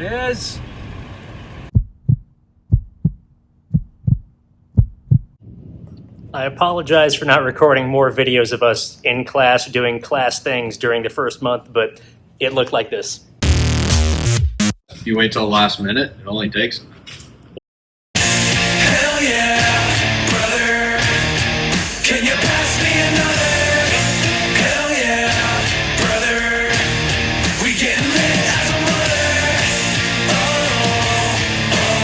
it is. I apologize for not recording more videos of us in class doing class things during the first month, but it looked like this. If you wait till the last minute, it only takes. Hell yeah, brother. Can you pass me another? Hell yeah, brother. We getting lit as a mother. Oh, oh,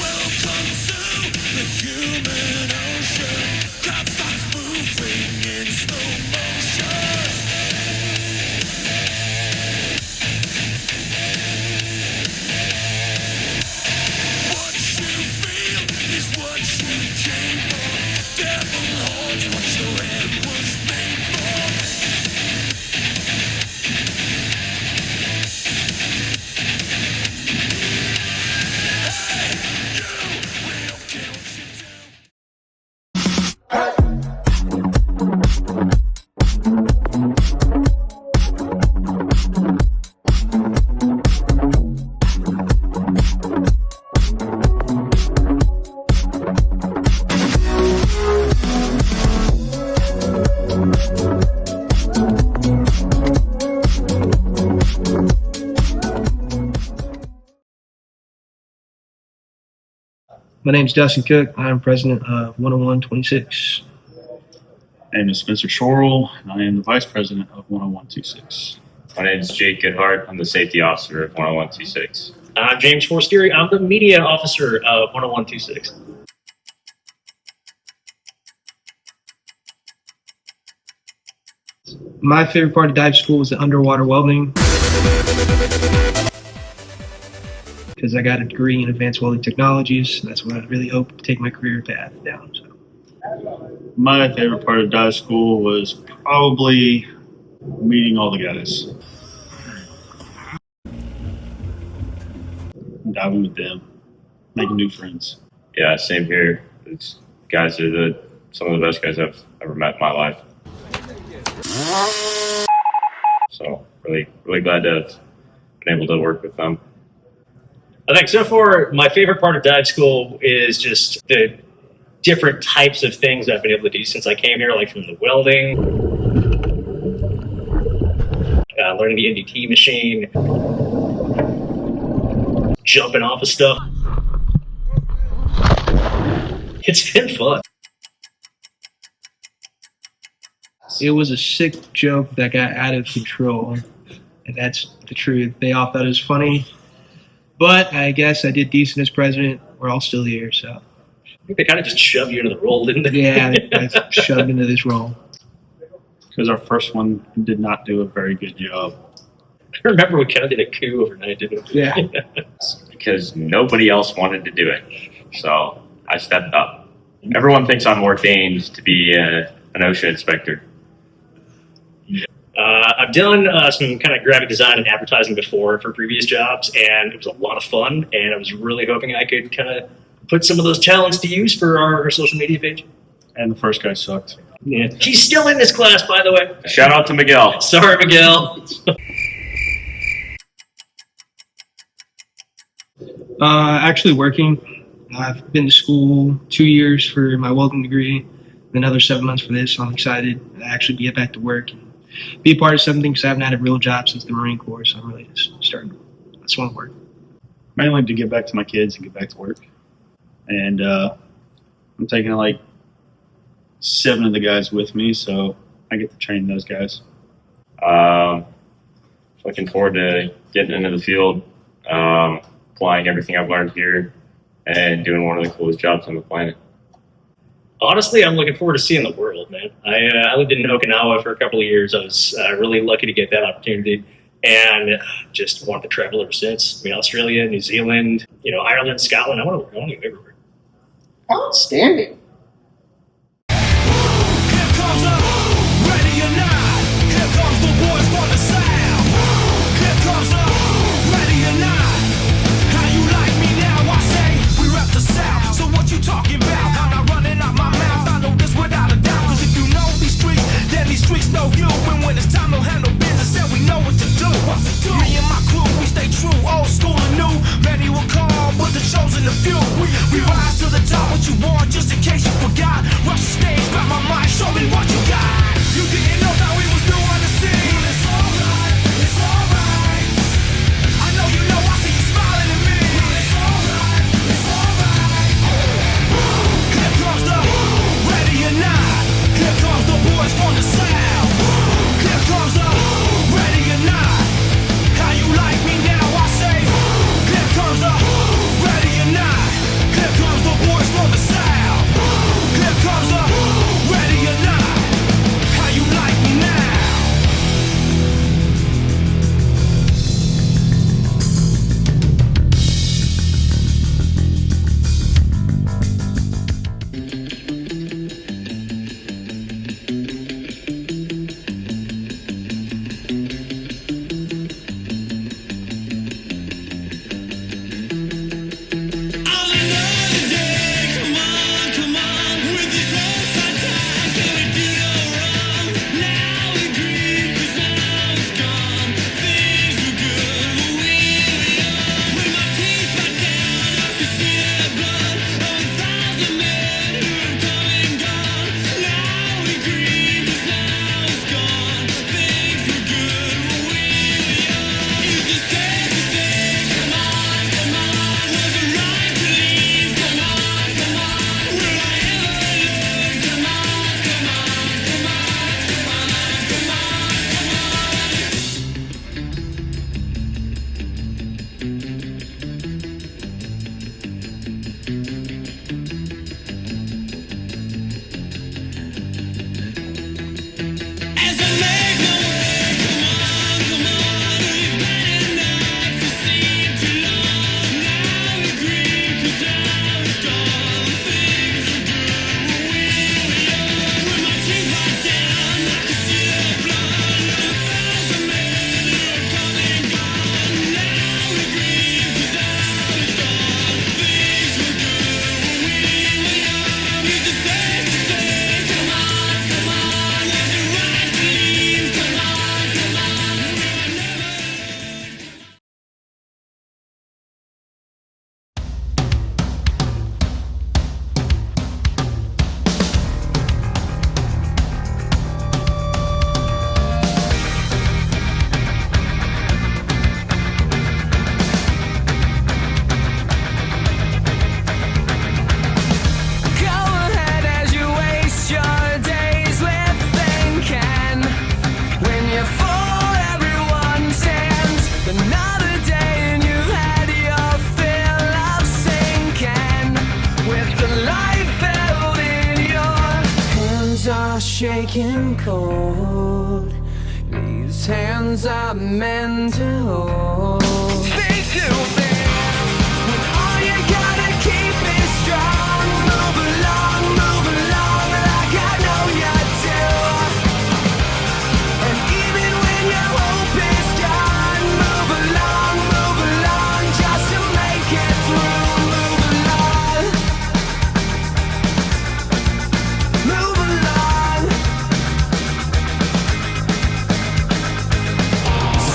welcome to the human ocean. Crowd starts moving in slow motion. What you feel is what you came for. Devil holds what your head was made for. Hey, you will get what you do. My name's Dustin Cook. I'm president of 10126. My name is Spencer Shorrell, and I am the vice president of 10126. My name is Jake Goodhart. I'm the safety officer of 10126. I'm James Forstieri. I'm the media officer of 10126. My favorite part of dive school was the underwater welding, because I got a degree in advanced welding technologies. That's what I really hope to take my career path down. So. My favorite part of dive school was probably meeting all the guys. Diving with them, making new friends. Yeah, same here. These guys are some of the best guys I've ever met in my life. So really glad to have been able to work with them. I think so far my favorite part of dive school is just the different types of things I've been able to do since I came here, like from the welding, learning the NDT machine, jumping off of stuff. It's been fun. It was a sick joke that got out of control, and that's the truth. They all thought it was funny, but I guess I did decent as president. We're all still here, so. I think they kind of just shoved you into the role, didn't they? Yeah, I shoved into this role. Because our first one did not do a very good job. I remember we kind of did a coup overnight, didn't we? Yeah. Because nobody else wanted to do it. So I stepped up. Everyone thinks I'm ordained to be an OSHA inspector. I've done some kind of graphic design and advertising before for previous jobs, and it was a lot of fun, and I was really hoping I could kind of put some of those talents to use for our social media page. And the first guy sucked. Yeah. He's still in this class, by the way. Shout out to Miguel. Sorry, Miguel. Actually working. I've been to school 2 years for my welding degree, another 7 months for this, so I'm excited to actually get back to work and be a part of something, because I haven't had a real job since the Marine Corps, so I'm really just starting. I just want to work. Mainly to get back to my kids and get back to work. And I'm taking like 7 of the guys with me, so I get to train those guys. Looking forward to getting into the field, applying everything I've learned here, and doing one of the coolest jobs on the planet. Honestly, I'm looking forward to seeing the world, man. I lived in Okinawa for a couple of years. I was really lucky to get that opportunity, and just wanted to travel ever since. I mean, Australia, New Zealand, Ireland, Scotland. I want to go everywhere. Outstanding. Here comes the ready or not. Here comes the boys for the sound. face you forgot. Rush the stage, grab my mic, show me what you got. You didn't know that we was new on the scene. It's alright, it's alright. I know you know, I see you smiling at me. It's alright, it's alright. Here comes the ready or not. Here comes the boys from the south. Here comes the ready or not. How you like me now? I say. Here comes the ready or not. Here comes the boys from the south. Here comes the ready or not. How you like me now? Shaking cold, these hands are meant to hold. Be too big when all you gotta keep is strong. Move along like I know you do. And even when your hope is gone, move along just to make it through. Move along.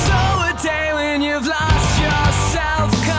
So a day when you've lost your self-control.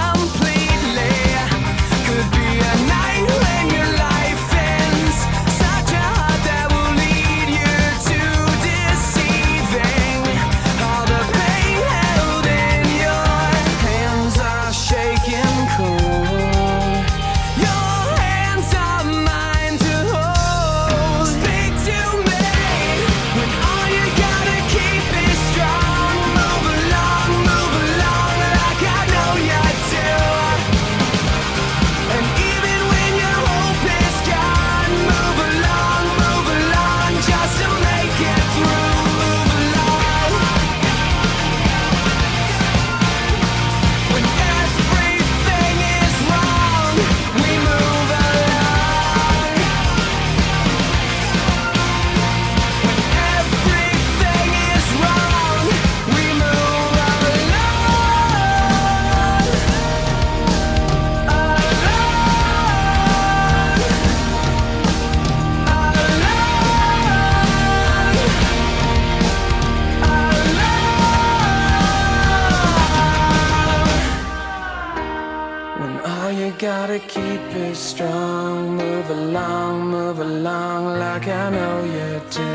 move along like I know you do.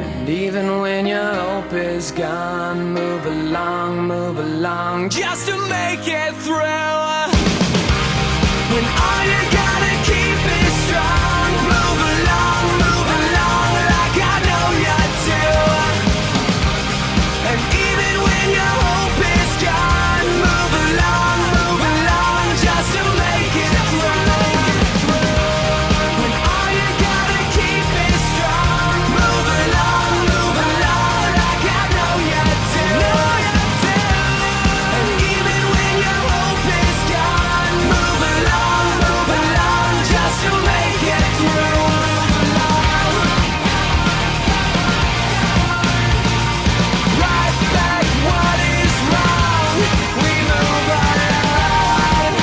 And even when your hope is gone, move along, just to make it through. When all you gotta keep is strong, move along like I know you do. And even when your hope is gone, move along, just to make it through. When all you gotta keep is strong, move along like I know you do. And even when your hope is gone, move along, just to make it through. Right back what is wrong, we move along.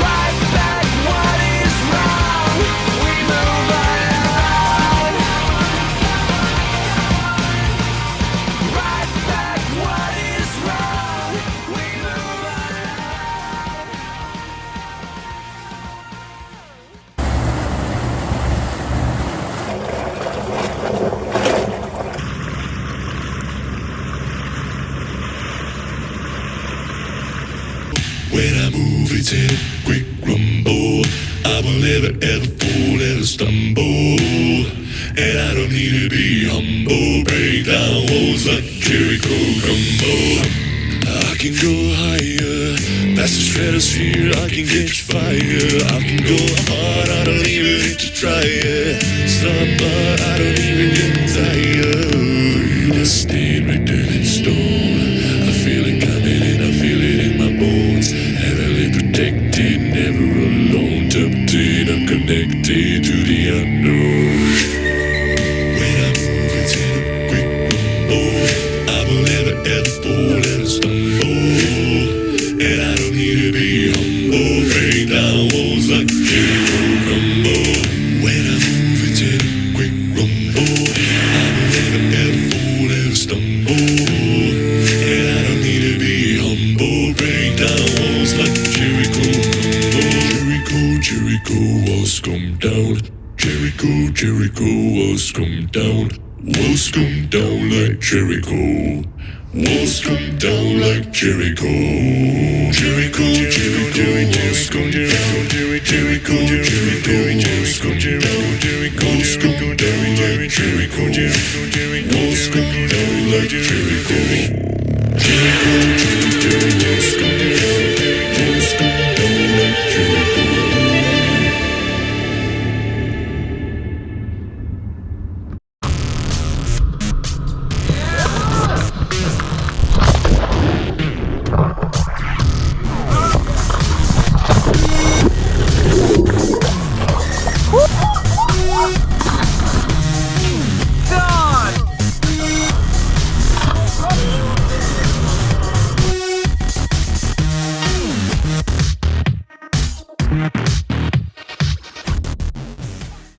Right back what is wrong, we move along. Right back what is wrong, we move When I move, it's in a quick rumble. I will never ever fall, ever stumble. And I don't need to be humble. Break down walls like Jericho crumble. I can go higher, past the stratosphere. I can catch fire. I can go hard, I don't even need to try it. Stop, but I don't even get tired. I stay right there in stone. I feel it coming and I feel it in my bones. Heavily protected, never alone. Tempted, I'm connected to the unknown. When I move, it's in a quick rumble. I will never ever fall, ever stumble. And I don't need to be humble. Break down walls like Jericho crumble. When I move, it's in a quick rumble. I will never ever fall, ever stumble. And I don't need to be humble. Break down walls like Jericho crumble. Jericho walls come down. Jericho walls come down. Walls come down like Jericho. Walls come down like Jericho. Jericho walls come down. Jericho walls come down. Walls come down like Jericho. Walls come down like Jericho. Jericho walls come down. Walls come down like Jericho. along.